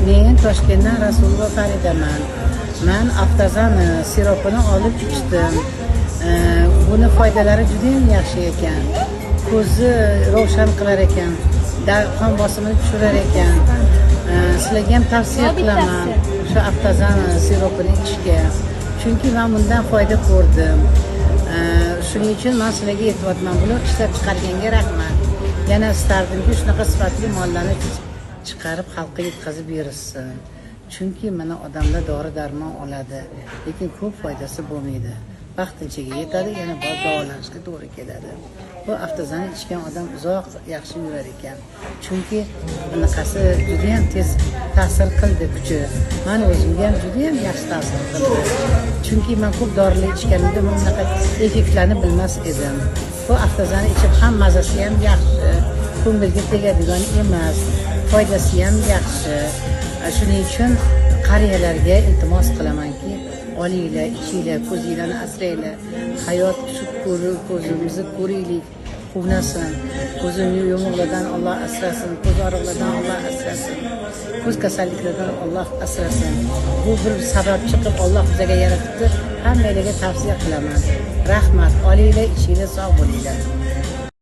Men Toshkentdan Rasulova Faridaman. Men Aftazan siropini olib ichdim. Buni foydalari juda ham yaxshi ekan. Ko'zni ravshan qilar ekan, qon bosimini tushirar ekan. Sizlarga ham tavsiya qilaman shu Aftazan siropini ichishga. Chunki men bundan foyda ko'rdim. Shuning uchun men sizlarga aytyapman, buni ishlab chiqarganga rahmat. Yana istardimki shunaqa sifatli mollarni chiqarib xalqqa yetkazib berishsin. Chunki mana odamlar dori-darmon oladi, lekin ko'p foydasi bo'lmaydi. Vaqtinchaga yetadi, yana davolanishga to'g'ri keladi. Bu Aftazani ichgan odam uzoq yaxshi yurar ekan. Chunki bunaqasi juda ham tez ta'sir qildi kuchi. Men o'zimga ham juda ham yaxshi ta'sir qildi. Chunki men ko'p dorilar ichganimda bunaqa effektlarni bilmas edim. Bu Aftazani ichib ham mazasi ham yaxshi, ko'ngilga tegadigan emas, foydasi ham yaxshi. Shuning uchun qariyalarga iltimos qilamanki, olinglar, ichinglar, ko'zinglarni asranglar. Hayot shu ko'zimizni ko'raylik, quvnasin. Ko'zini yumuqlardan Alloh asrasin, ko'z og'riqlaridan Alloh asrasin. Ko'z kasalliklaridan Alloh asrasin. Bu bir sababchi qilib Alloh bizga yaratibdi. Hammalarga tavsiya qilaman. Rahmat, olinglar, ichinglar, sog' bo'linglar.